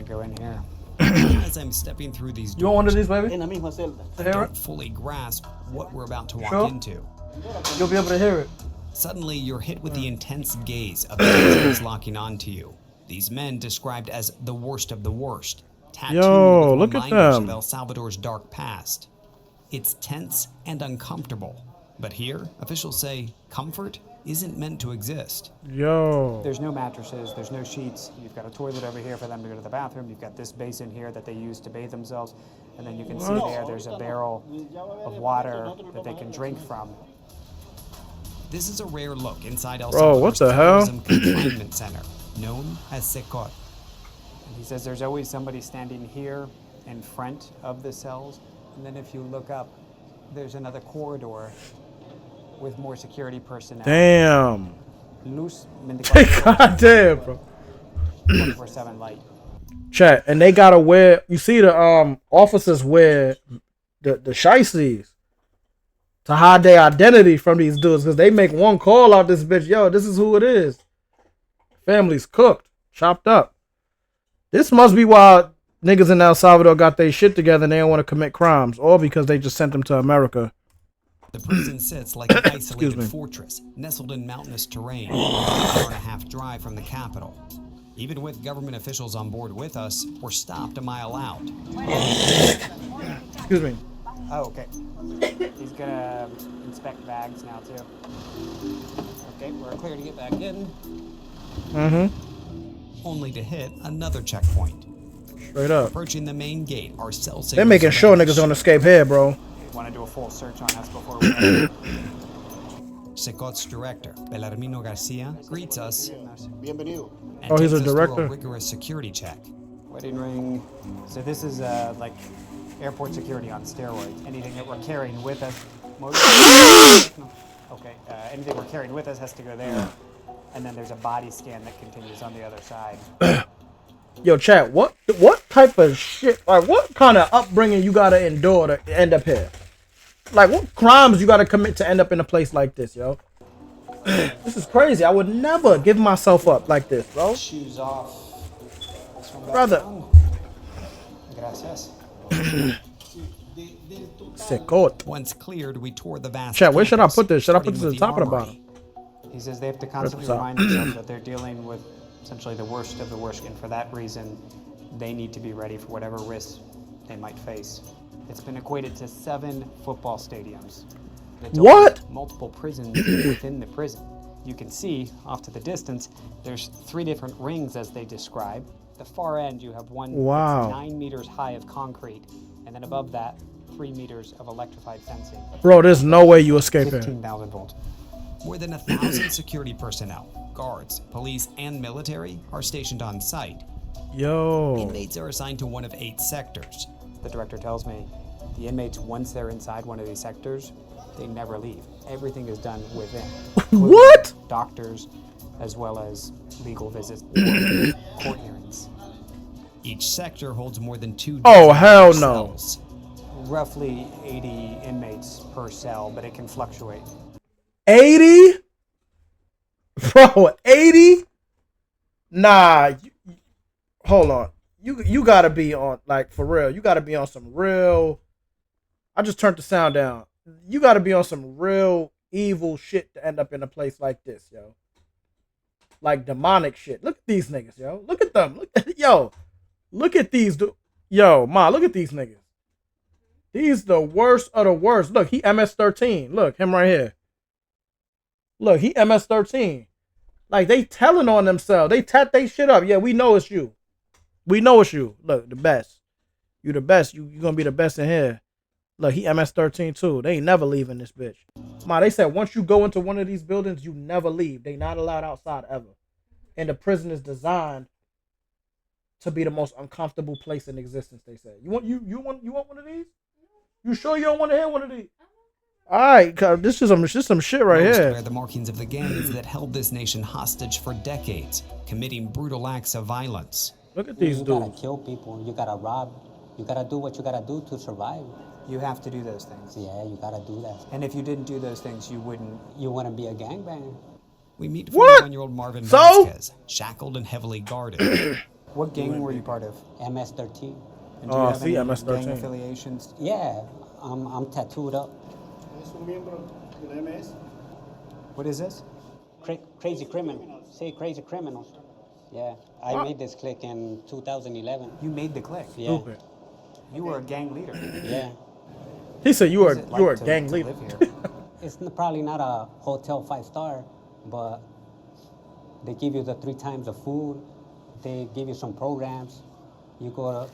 go in here. As I'm stepping through these doors, you want one of these, baby? I don't fully grasp what we're about to walk into. You'll be able to hear it. Suddenly, you're hit with the intense gaze of those locking onto you. These men described as the worst of the worst, tattooed with look at reminders them. of El Salvador's dark past. It's tense and uncomfortable, but here, officials say comfort isn't meant to exist. Yo. There's no mattresses, there's no sheets. You've got a toilet over here for them to go to the bathroom. You've got this basin here that they use to bathe themselves. And then you can see there's a barrel of water that they can drink from. This is a rare look inside El Salvador's what the hell? terrorism confinement center, known as Secot. He says there's always somebody standing here in front of the cells. And then if you look up, there's another corridor with more security personnel. Damn. God damn, bro. 24/7 light. Chat, and they gotta wear. You see the officers wear the shiesties to hide their identity from these dudes because they make one call out this bitch. Yo, this is who it is. Family's cooked, chopped up. This must be why niggas in El Salvador got their shit together and they don't want to commit crimes, or because they just sent them to America. The prison sits like an isolated fortress, nestled in mountainous terrain, an hour and a half drive from the capital. Even with government officials on board with us, we're stopped a mile out. Excuse me. Oh, okay. He's gonna inspect bags now, too. Okay, we're clear to get back in. Only to hit another checkpoint. Straight up. Approaching the main gate, our cell signals They're making sure niggas don't escape here, bro. Want to do a full search on us before we enter. Secot's director, Belarmino Garcia, greets us. Bienvenido. And he's a takes us through director. a rigorous security check. Wedding ring. So this is like airport security on steroids. Anything that we're carrying with us. Okay. Anything we're carrying with us has to go there. And then there's a body scan that continues on the other side. Yo, chat, what type of shit, like what kind of upbringing you gotta endure to end up here? Like what crimes you gotta commit to end up in a place like this, yo? This is crazy. I would never give myself up like this, bro. Shoes off. Brother. Gracias. Secot. Once cleared, we tore the vast Chat, where should I campus, put this? Should I put starting this at the with top or the armory. bottom? He says they have to constantly top. remind themselves that they're dealing with essentially the worst of the worst, and for that reason, they need to be ready for whatever risks they might face. It's been equated to 7 football stadiums. It's What? Multiple prisons within the prison. You can see, off to the distance, there's 3 different rings as they describe. The far end, you have one that's 9 meters high of concrete, and then above that, 3 meters of electrified fencing. Bro, there's no way you escape here. 15,000 volts. More than 1,000 security personnel, guards, police, and military are stationed on site. Yo. Inmates are assigned to one of 8 sectors. The director tells me the inmates, once they're inside one of these sectors, they never leave. Everything is done within. What? Doctors, as well as legal visits, court hearings. Each sector holds more than 2 Oh, hell no. cells. Roughly 80 inmates per cell, but it can fluctuate. 80? Bro, 80? Nah. Hold on. You gotta be on, like, for real. You gotta be on some real... I just turned the sound down. You gotta be on some real evil shit to end up in a place like this, yo. Like demonic shit. Look at these niggas, yo. Look at them. Look at these. Yo, Ma, look at these niggas. These the worst of the worst. Look, he MS-13. Look, him right here. Look, he MS-13. Like, they telling on themselves. They tat they shit up. Yeah, we know it's you. We know it's you. Look, the best. You the best. You gonna be the best in here. Look, he MS-13 too. They ain't never leaving this bitch. Ma, they said once you go into one of these buildings, you never leave. They not allowed outside ever. And the prison is designed to be the most uncomfortable place in existence, they said. You want one of these? You sure you don't want to hear one of these? All right, this is some shit right here. Bear the markings of the gangs that held this nation hostage for decades, committing brutal acts of violence. Look at these dudes. You gotta kill people. You gotta rob. You gotta do what you gotta do to survive. You have to do those things. Yeah, you gotta do that. And if you didn't do those things, you wouldn't. You wouldn't be a gangbanger. We meet What? 41-year-old Marvin So? Vasquez, shackled and heavily guarded. What gang were you part of? MS-13. And do you have any MS-13. gang affiliations? Yeah, I'm tattooed up. What is this? Crazy criminal. Say crazy criminals. Yeah, I made this clique in 2011. You made the clique. Yeah, Stupid. You were a gang leader. yeah. He said you What were is it you were like a gang to leader. live here? It's probably not a hotel 5-star, but they give you the 3 times of food. They give you some programs. You go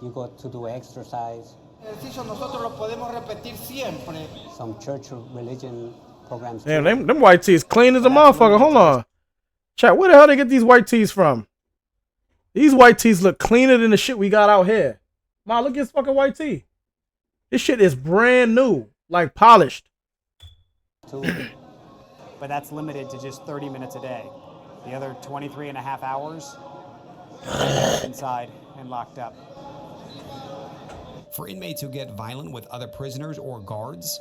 to do exercise. Nosotros lo podemos repetir siempre. Some church or religion programs. Damn, too. them white tees clean as a Well, that's motherfucker. limited Hold to on. Chat, where the hell they get these white tees from? These white tees look cleaner than the shit we got out here. Ma, look at this fucking white tee. This shit is brand new, like polished. Too. But that's limited to just 30 minutes a day. The other 23 and a half hours, inside and locked up. For inmates who get violent with other prisoners or guards,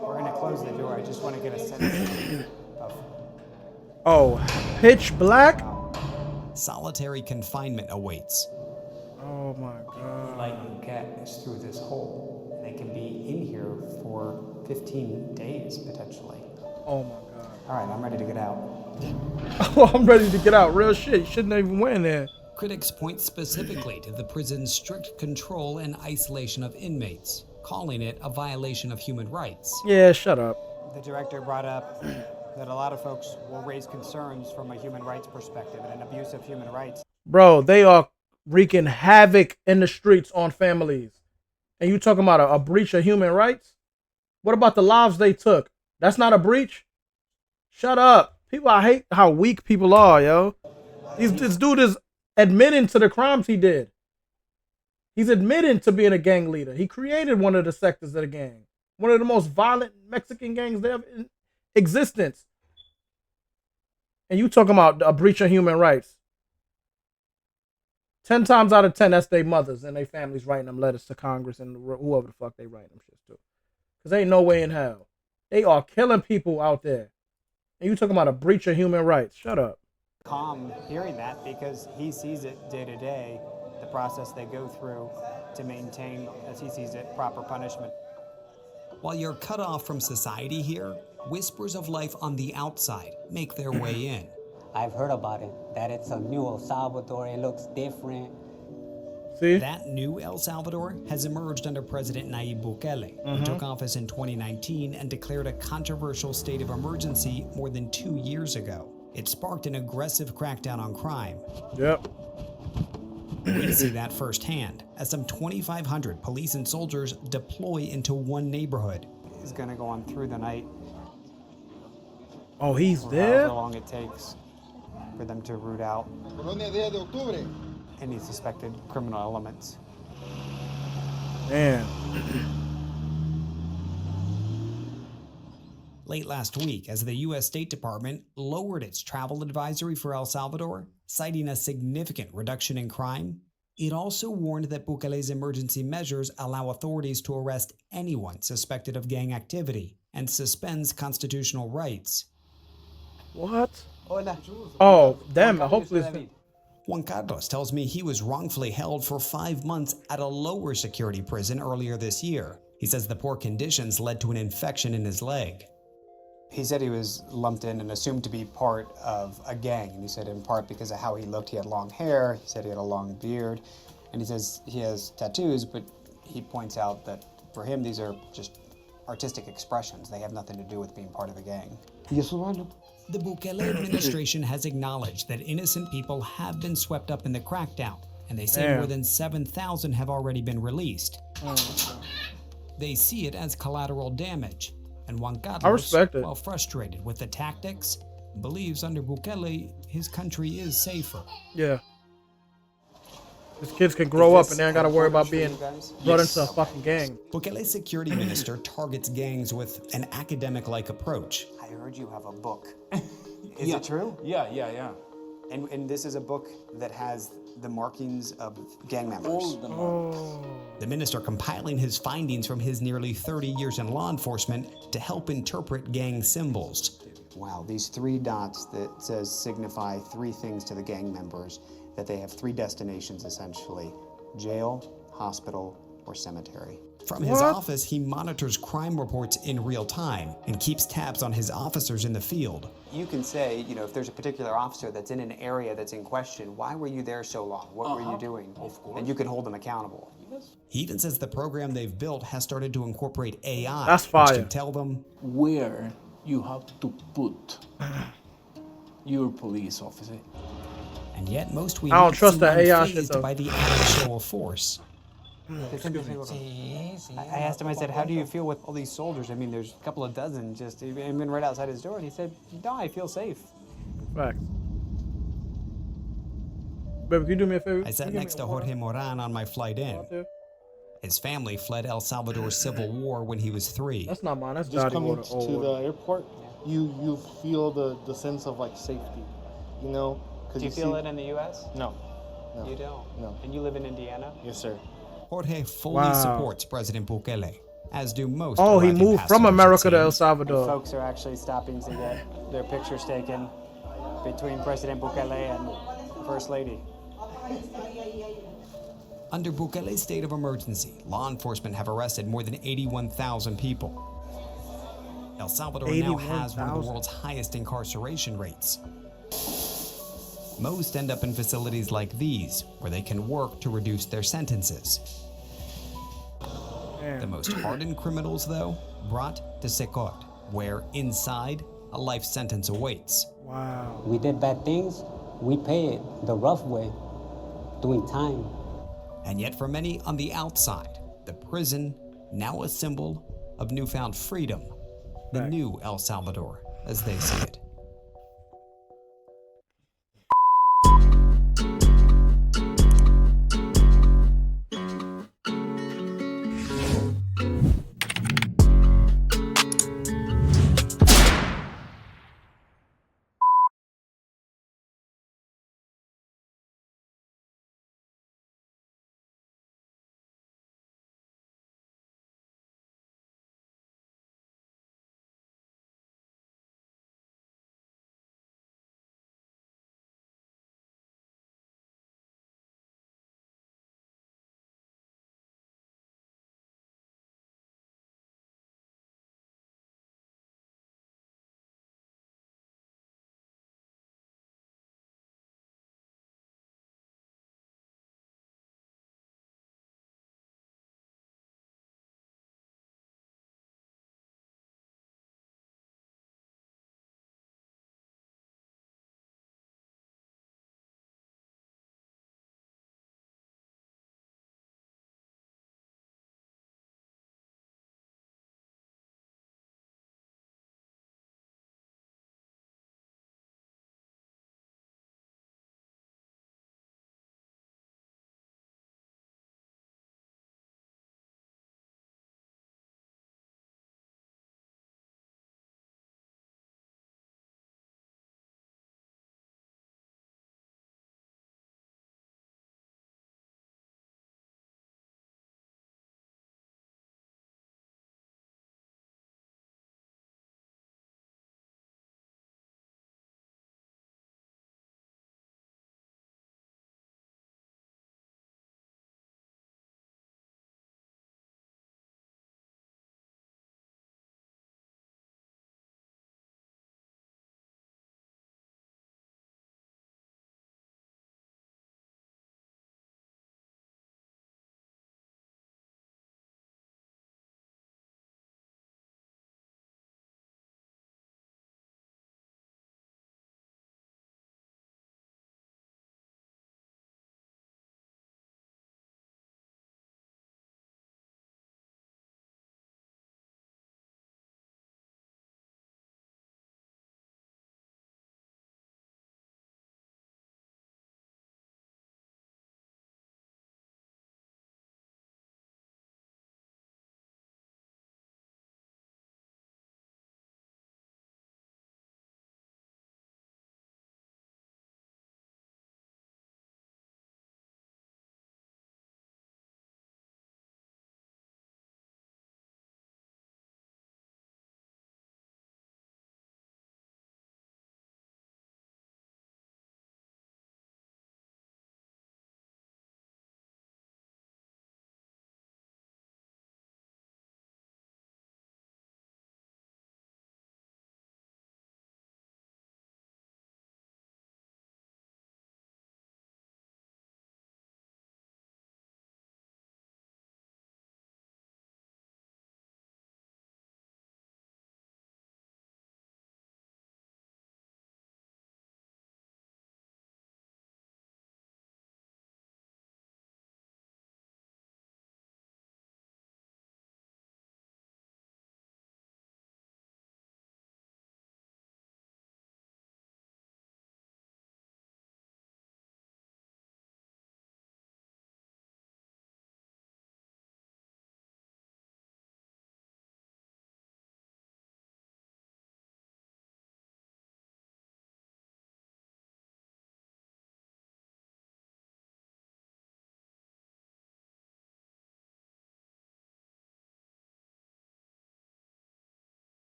We're going to close the door. I just want to get a sense of Oh, pitch black? solitary confinement awaits. Oh my god. light you get is through this hole. And they can be in here for 15 days, potentially. Oh my god. All right, I'm ready to get out. Oh, I'm ready to get out. Real shit. You shouldn't even went in there. Critics point specifically to the prison's strict control and isolation of inmates, calling it a violation of human rights. Yeah, shut up. The director brought up that a lot of folks will raise concerns from a human rights perspective and an abuse of human rights. Bro, they are wreaking havoc in the streets on families. And you talking about a breach of human rights? What about the lives they took? That's not a breach? Shut up. People, I hate how weak people are, yo. This dude is admitting to the crimes he did. He's admitting to being a gang leader. He created one of the sectors of the gang. One of the most violent Mexican gangs they have in existence. And you talking about a breach of human rights. 10 times out of 10, that's their mothers and their families writing them letters to Congress and whoever the fuck they write them shit to. Because ain't no way in hell. They are killing people out there. And you talking about a breach of human rights. Shut up. Calm hearing that because he sees it day to day, the process they go through to maintain, as he sees it, proper punishment. While you're cut off from society here, whispers of life on the outside make their way in. I've heard about it, that it's a new El Salvador. It looks different. See? That new El Salvador has emerged under President Nayib Bukele, who took office in 2019 and declared a controversial state of emergency more than 2 years ago. It sparked an aggressive crackdown on crime. Yep. We see that firsthand as some 2,500 police and soldiers deploy into one neighborhood. He's going to go on through the night, Oh, he's or there? however long it takes for them to root out Colonia 10 de octubre. any suspected criminal elements. Man. Late last week, as the U.S. State Department lowered its travel advisory for El Salvador, citing a significant reduction in crime, it also warned that Bukele's emergency measures allow authorities to arrest anyone suspected of gang activity and suspends constitutional rights. What? Oh, damn. Hopefully it's... Juan Carlos tells me he was wrongfully held for 5 months at a lower security prison earlier this year. He says the poor conditions led to an infection in his leg. He said he was lumped in and assumed to be part of a gang. And he said in part because of how he looked, he had long hair. He said he had a long beard. And he says he has tattoos, but he points out that for him, these are just artistic expressions. They have nothing to do with being part of a gang. The Bukele administration has acknowledged that innocent people have been swept up in the crackdown, and they say Damn. more than 7,000 have already been released. They see it as collateral damage, and Juan Carlos, I respect it. while frustrated with the tactics, believes under Bukele his country is safer. Yeah. These kids can grow up and they ain't got to worry about being brought into a fucking gang. Bukele's security minister targets gangs with an academic-like approach. I heard you have a book. Is it true? Yeah. And this is a book that has the markings of gang members. All the marks. The minister compiling his findings from his nearly 30 years in law enforcement to help interpret gang symbols. Wow, these 3 dots that says signify 3 things to the gang members, that they have 3 destinations essentially: jail, hospital, or cemetery. From his office, he monitors crime reports in real time and keeps tabs on his officers in the field. You can say, you know, if there's a particular officer that's in an area that's in question, why were you there so long? What were you doing? Of course. And you can hold them accountable. He even says the program they've built has started to incorporate AI, That's which fire. can tell them Where you have to put your police officer. and yet most we I don't meet trust seem the AI shit, unfazed though. by the added show of force. I asked him, I said, how do you feel with all these soldiers? I mean, there's a couple of dozen just even right outside his door. And he said, no, I feel safe. Facts. Baby, can you do me a favor? I sat next to Jorge Moran on my flight in. His family fled El Salvador's civil war when he was 3. That's not mine. That's Just Dottie coming water. to Old the water. airport, you feel the sense of like safety, you know? 'Cause Do you feel see- it in the U.S.? No. You don't? No. And you live in Indiana? Yes, sir. Jorge fully Wow. supports President Bukele, as do most. Oh, he American moved from passengers, it America to El seems. Salvador. Folks are actually stopping to get their pictures taken between President Bukele and First Lady. Under Bukele's state of emergency, law enforcement have arrested more than 81,000 people. El Salvador now has one of the 81,000. world's highest incarceration rates. Most end up in facilities like these, where they can work to reduce their sentences. The most hardened criminals, though, brought to Secot, where inside, a life sentence awaits. Wow. We did bad things, we pay it the rough way, doing time. And yet for many on the outside, the prison, now a symbol of newfound freedom, the new El Salvador, as they see it.